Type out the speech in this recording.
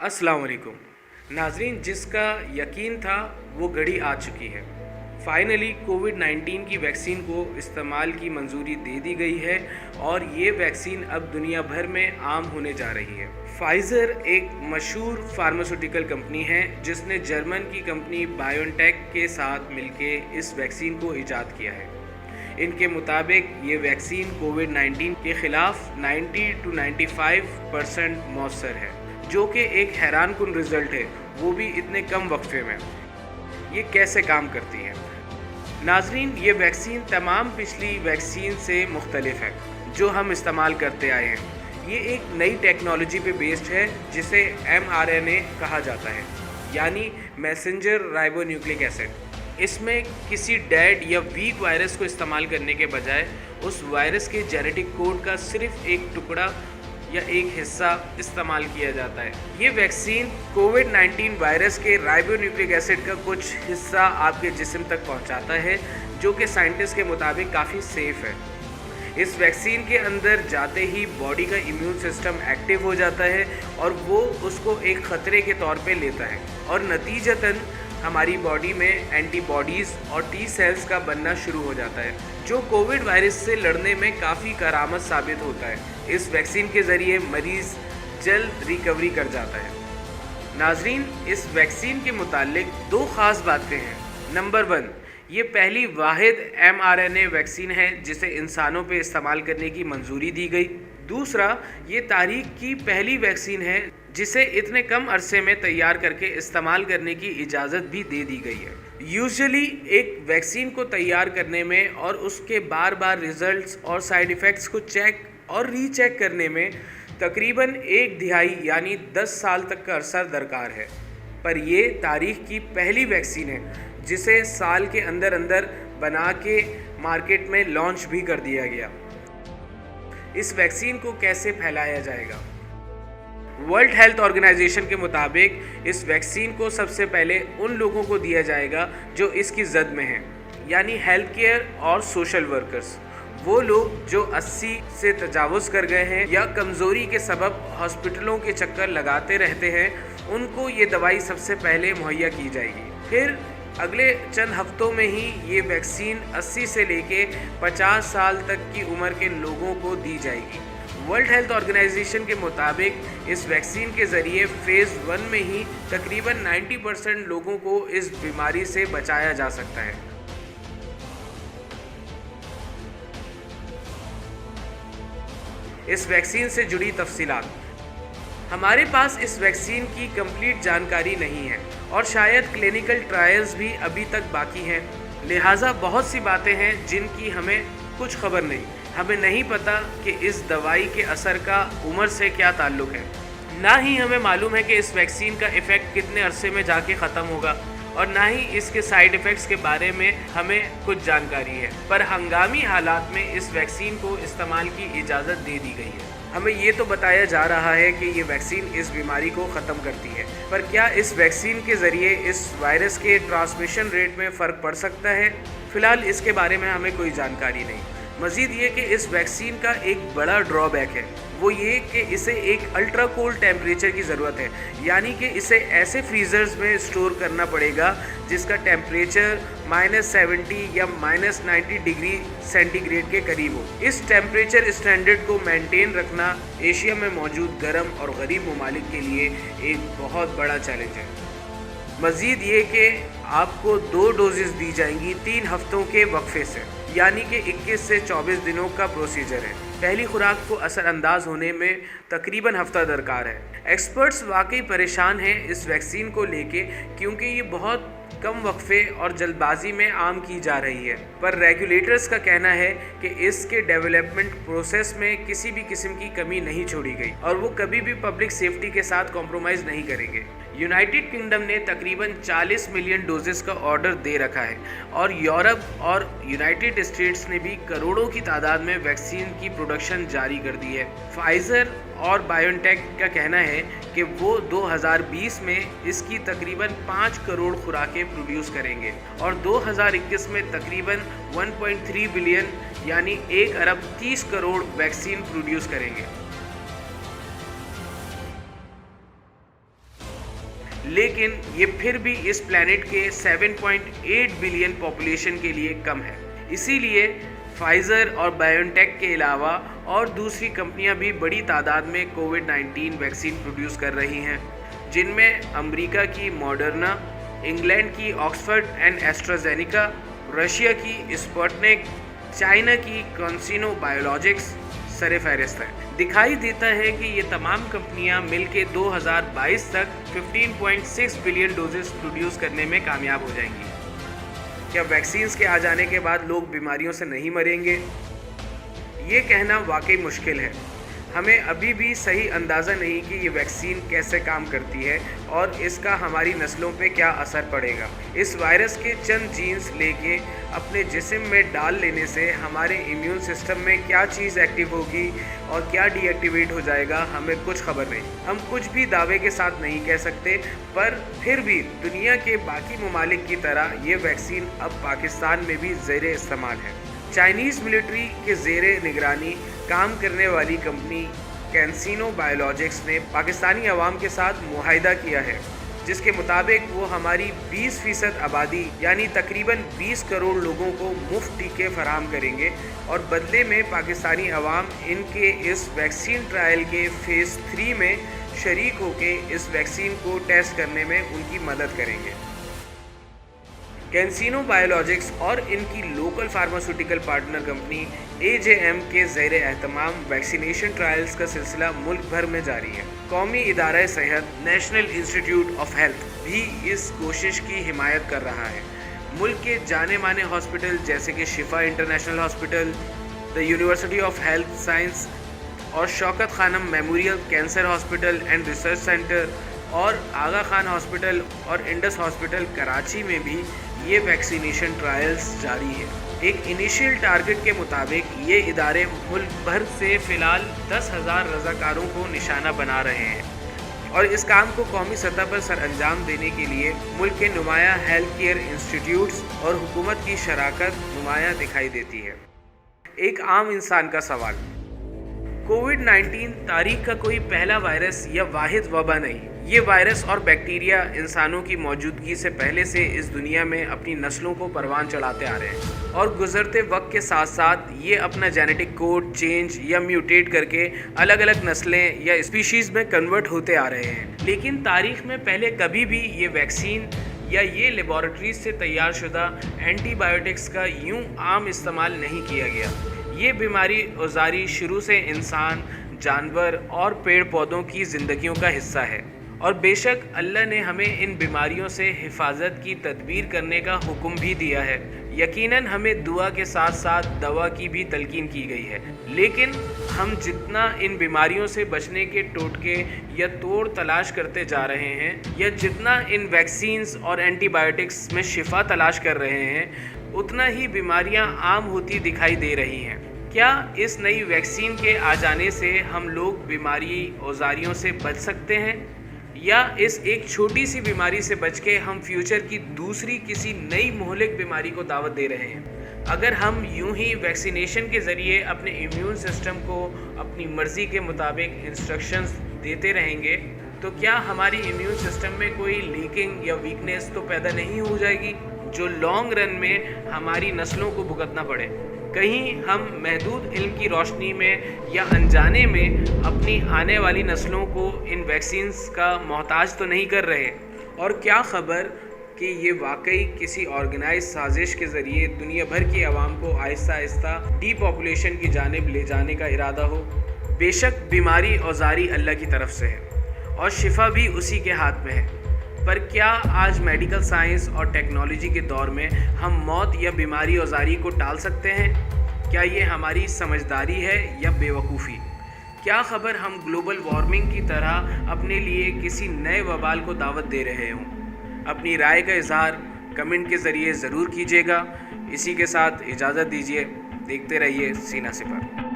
अस्सलाम वालेकुम नाजरीन, जिसका यकीन था वो घड़ी आ चुकी है। फाइनली कोविड-19 की वैक्सीन को इस्तेमाल की मंजूरी दे दी गई है और ये वैक्सीन अब दुनिया भर में आम होने जा रही है। फाइज़र एक मशहूर फार्मास्यूटिकल कंपनी है जिसने जर्मन की कंपनी बायोनटेक के साथ मिलके इस वैक्सीन को ईजाद किया है। इनके मुताबिक ये वैक्सीन कोविड-19 के ख़िलाफ़ 90 to 95% मौसर है, जो कि एक हैरान कुन रिज़ल्ट है, वो भी इतने कम वक्फे में। ये कैसे काम करती है? नाजरीन, ये वैक्सीन तमाम पिछली वैक्सीन से मुख्तलिफ है जो हम इस्तेमाल करते आए हैं। ये एक नई टेक्नोलॉजी पे बेस्ड है जिसे mRNA कहा जाता है, यानी मैसेंजर राइबोन्यूक्लिक एसिड। इसमें किसी डेड या वीक वायरस को इस्तेमाल करने के बजाय उस वायरस के जेनेटिक कोड का सिर्फ एक टुकड़ा या एक हिस्सा इस्तेमाल किया जाता है। ये वैक्सीन कोविड-19 वायरस के राइबोन्यूक्लिक एसिड का कुछ हिस्सा आपके जिस्म तक पहुंचाता है, जो कि साइंटिस्ट के मुताबिक काफ़ी सेफ़ है। इस वैक्सीन के अंदर जाते ही बॉडी का इम्यून सिस्टम एक्टिव हो जाता है और वो उसको एक ख़तरे के तौर पे लेता है और नतीजतन हमारी बॉडी में एंटीबॉडीज़ और टी सेल्स का बनना शुरू हो जाता है, जो कोविड वायरस से लड़ने में काफ़ी कारआमद साबित होता है। इस वैक्सीन के ज़रिए मरीज़ जल्द रिकवरी कर जाता है। नाजरीन, इस वैक्सीन के मुतालिक दो ख़ास बातें हैं। नंबर 1, ये पहली वाहिद mRNA वैक्सीन है जिसे इंसानों पे इस्तेमाल करने की मंजूरी दी गई। दूसरा, ये तारीख की पहली वैक्सीन है जिसे इतने कम अरसे में तैयार करके इस्तेमाल करने की इजाज़त भी दे दी गई है। यूजुअली एक वैक्सीन को तैयार करने में और उसके बार बार रिजल्ट्स और साइड इफ़ेक्ट्स को चेक और रीचेक करने में तकरीबन 1/2 यानी 10 साल तक का अरसा दरकार है, पर ये तारीख की पहली वैक्सीन है जिसे साल के अंदर अंदर बना के मार्केट में लॉन्च भी कर दिया गया। इस वैक्सीन को कैसे फैलाया जाएगा? वर्ल्ड हेल्थ ऑर्गेनाइजेशन के मुताबिक इस वैक्सीन को सबसे पहले उन लोगों को दिया जाएगा जो इसकी जद में हैं, यानी हेल्थ केयर और सोशल वर्कर्स। वो लोग जो 80 से तजावुज़ कर गए हैं या कमज़ोरी के सबब हॉस्पिटलों के चक्कर लगाते रहते हैं, उनको ये दवाई सबसे पहले मुहैया की जाएगी। फिर अगले चंद हफ्तों में ही ये वैक्सीन 80 से लेके 50 साल तक की उम्र के लोगों को दी जाएगी। वर्ल्ड हेल्थ ऑर्गेनाइजेशन के मुताबिक इस वैक्सीन के ज़रिए फ़ेज़ 1 में ही तकरीबन 90% लोगों को इस बीमारी से बचाया जा सकता है। इस वैक्सीन से जुड़ी तफसीलात। हमारे पास इस वैक्सीन की कंप्लीट जानकारी नहीं है और शायद क्लिनिकल ट्रायल्स भी अभी तक बाकी हैं, लिहाजा बहुत सी बातें हैं जिनकी हमें कुछ खबर नहीं। हमें नहीं पता कि इस दवाई के असर का उम्र से क्या ताल्लुक़ है, ना ही हमें मालूम है कि इस वैक्सीन का इफ़ेक्ट कितने अरसे में जाके ख़त्म होगा, और ना ही इसके साइड इफ़ेक्ट्स के बारे में हमें कुछ जानकारी है। पर हंगामी हालात में इस वैक्सीन को इस्तेमाल की इजाज़त दे दी गई है। हमें ये तो बताया जा रहा है कि ये वैक्सीन इस बीमारी को ख़त्म करती है, पर क्या इस वैक्सीन के ज़रिए इस वायरस के ट्रांसमिशन रेट में फ़र्क पड़ सकता है? फ़िलहाल इसके बारे में हमें कोई जानकारी नहीं। मज़ीद ये कि इस वैक्सीन का एक बड़ा ड्रॉबैक है, वो ये कि इसे एक अल्ट्रा कोल्ड टेम्परेचर की ज़रूरत है, यानी कि इसे ऐसे फ्रीज़र्स में स्टोर करना पड़ेगा जिसका टेम्परेचर -70 या -90 डिग्री सेंटीग्रेड के करीब हो। इस टेम्परेचर स्टैंडर्ड को मेंटेन रखना एशिया में मौजूद गर्म और गरीब ममालिक के लिए एक बहुत बड़ा चैलेंज है। मज़ीद ये कि आपको 2 डोजेस दी जाएंगी 3 हफ्तों के वक्फे से, यानी कि 21 से 24 दिनों का प्रोसीजर है। पहली खुराक को असरअंदाज होने में तकरीबन हफ्ता दरकार है। एक्सपर्ट्स वाकई परेशान हैं इस वैक्सीन को लेके, क्योंकि ये बहुत कम वक्फे और जल्दबाजी में आम की जा रही है। पर रेगुलेटर्स का कहना है कि इसके डेवलपमेंट प्रोसेस में किसी भी किस्म की कमी नहीं छोड़ी गई और वो कभी भी पब्लिक सेफ्टी के साथ कॉम्प्रोमाइज़ नहीं करेंगे। यूनाइटेड किंगडम ने तकरीबन 40 मिलियन डोजेस का ऑर्डर दे रखा है और यूरोप और यूनाइटेड स्टेट्स ने भी करोड़ों की तादाद में वैक्सीन की प्रोडक्शन जारी कर दी है। फाइज़र और बायोनटेक का कहना है कि वो 2020 में इसकी तकरीबन 5 करोड़ खुराकें प्रोड्यूस करेंगे और 2021 में तकरीबन 1.3 बिलियन यानी 1 अरब 30 करोड़ वैक्सीन प्रोड्यूस करेंगे। लेकिन ये फिर भी इस प्लैनेट के 7.8 बिलियन पॉपुलेशन के लिए कम है। इसीलिए फाइज़र और बायोनटेक के अलावा और दूसरी कंपनियां भी बड़ी तादाद में कोविड-19 वैक्सीन प्रोड्यूस कर रही हैं, जिनमें अमेरिका की मॉडर्ना, इंग्लैंड की ऑक्सफर्ड एंड एस्ट्राजेनेका, रशिया की स्पुतनिक, चाइना की कैंसिनो बायोलॉजिक्स सरफहरिस्त है। दिखाई देता है कि ये तमाम कंपनियां मिलकर 2022 तक 15.6 बिलियन डोजेस प्रोड्यूस करने में कामयाब हो जाएंगी। क्या वैक्सीन्स के आ जाने के बाद लोग बीमारियों से नहीं मरेंगे? ये कहना वाकई मुश्किल है। हमें अभी भी सही अंदाज़ा नहीं कि ये वैक्सीन कैसे काम करती है और इसका हमारी नस्लों पे क्या असर पड़ेगा। इस वायरस के चंद जीन्स लेके अपने जिस्म में डाल लेने से हमारे इम्यून सिस्टम में क्या चीज़ एक्टिव होगी और क्या डीएक्टिवेट हो जाएगा, हमें कुछ खबर नहीं। हम कुछ भी दावे के साथ नहीं कह सकते, पर फिर भी दुनिया के बाकी ममालिक की तरह ये वैक्सीन अब पाकिस्तान में भी ज़ेरे इस्तेमाल है। चाइनीज़ मिलिट्री के ज़ेरे निगरानी काम करने वाली कंपनी कैंसिनो बायोलॉजिक्स ने पाकिस्तानी अवाम के साथ मुआहिदा किया है, जिसके मुताबिक वो हमारी 20% आबादी यानी तकरीबन 20 करोड़ लोगों को मुफ्त टीके फराहम करेंगे और बदले में पाकिस्तानी अवाम इनके इस वैक्सीन ट्रायल के फ़ेज़ 3 में शरीक होकर इस वैक्सीन को टेस्ट करने में उनकी मदद करेंगे। कैंसिनो बायोलॉजिक्स और इनकी local pharmaceutical partner company AJM के ज़ेरे एहतमाम वैक्सीनेशन ट्रायल्स का सिलसिला मुल्क भर में जारी है। कौमी इदारा सेहत नेशनल इंस्टीट्यूट ऑफ हेल्थ भी इस कोशिश की हिमायत कर रहा है। मुल्क के जाने माने हॉस्पिटल जैसे कि Shifa international hospital, the university of health science और Shaukat Khanum memorial cancer hospital and research centre और आगा खान हॉस्पिटल और इंडस हॉस्पिटल कराची में भी ये वैक्सीनेशन ट्रायल्स जारी है। एक इनिशियल टारगेट के मुताबिक ये इदारे मुल्क भर से फ़िलहाल 10,000 रज़ाकारों को निशाना बना रहे हैं और इस काम को कौमी सतह पर सर अंजाम देने के लिए मुल्क के नुमाया हेल्थ केयर इंस्टीट्यूट्स और हुकूमत की शराकत नुमाया दिखाई देती है। एक आम इंसान का सवाल, कोविड-19 तारीख का कोई पहला वायरस या वाहिद वबा नहीं। ये वायरस और बैक्टीरिया इंसानों की मौजूदगी से पहले से इस दुनिया में अपनी नस्लों को परवान चढ़ाते आ रहे हैं और गुजरते वक्त के साथ साथ ये अपना जेनेटिक कोड चेंज या म्यूटेट करके अलग अलग नस्लें या स्पीशीज़ में कन्वर्ट होते आ रहे हैं। लेकिन तारीख में पहले कभी भी ये वैक्सीन या ये लेबॉरेटरीज से तैयार शुदा एंटीबायोटिक्स का यूं आम इस्तेमाल नहीं किया गया। ये बीमारी औजारी शुरू से इंसान, जानवर और पेड़ पौधों की ज़िंदगियों का हिस्सा है और बेशक अल्लाह ने हमें इन बीमारियों से हिफाजत की तदबीर करने का हुक्म भी दिया है। यकीनन हमें दुआ के साथ साथ दवा की भी तलकीन की गई है, लेकिन हम जितना इन बीमारियों से बचने के टोटके या तोड़ तलाश करते जा रहे हैं या जितना इन वैक्सीन्स और एंटीबायोटिक्स में शिफा तलाश कर रहे हैं, उतना ही बीमारियां आम होती दिखाई दे रही हैं। क्या इस नई वैक्सीन के आ जाने से हम लोग बीमारी औजारियों से बच सकते हैं या इस एक छोटी सी बीमारी से बच के हम फ्यूचर की दूसरी किसी नई मोहलिक बीमारी को दावत दे रहे हैं? अगर हम यूं ही वैक्सीनेशन के ज़रिए अपने इम्यून सिस्टम को अपनी मर्ज़ी के मुताबिक इंस्ट्रक्शंस देते रहेंगे तो क्या हमारी इम्यून सिस्टम में कोई लीकिंग या वीकनेस तो पैदा नहीं हो जाएगी जो लॉन्ग रन में हमारी नस्लों को भुगतना पड़े? कहीं हम महदूद इल्म की रोशनी में या अनजाने में अपनी आने वाली नस्लों को इन वैक्सीन्स का मोहताज तो नहीं कर रहे? और क्या ख़बर कि ये वाकई किसी ऑर्गेनाइज साजिश के ज़रिए दुनिया भर की आवाम को आहिस्ता आहिस्ता डीपॉपुलेशन की जानिब ले जाने का इरादा हो? बेशक बीमारी औजारी अल्लाह की तरफ से है और शिफा भी उसी के हाथ में है, पर क्या आज मेडिकल साइंस और टेक्नोलॉजी के दौर में हम मौत या बीमारी औजारी को टाल सकते हैं? क्या ये हमारी समझदारी है या बेवकूफ़ी? क्या ख़बर हम ग्लोबल वार्मिंग की तरह अपने लिए किसी नए वबाल को दावत दे रहे हों? अपनी राय का इज़हार कमेंट के ज़रिए ज़रूर कीजिएगा। इसी के साथ इजाज़त दीजिए। देखते रहिए सीना सिपर।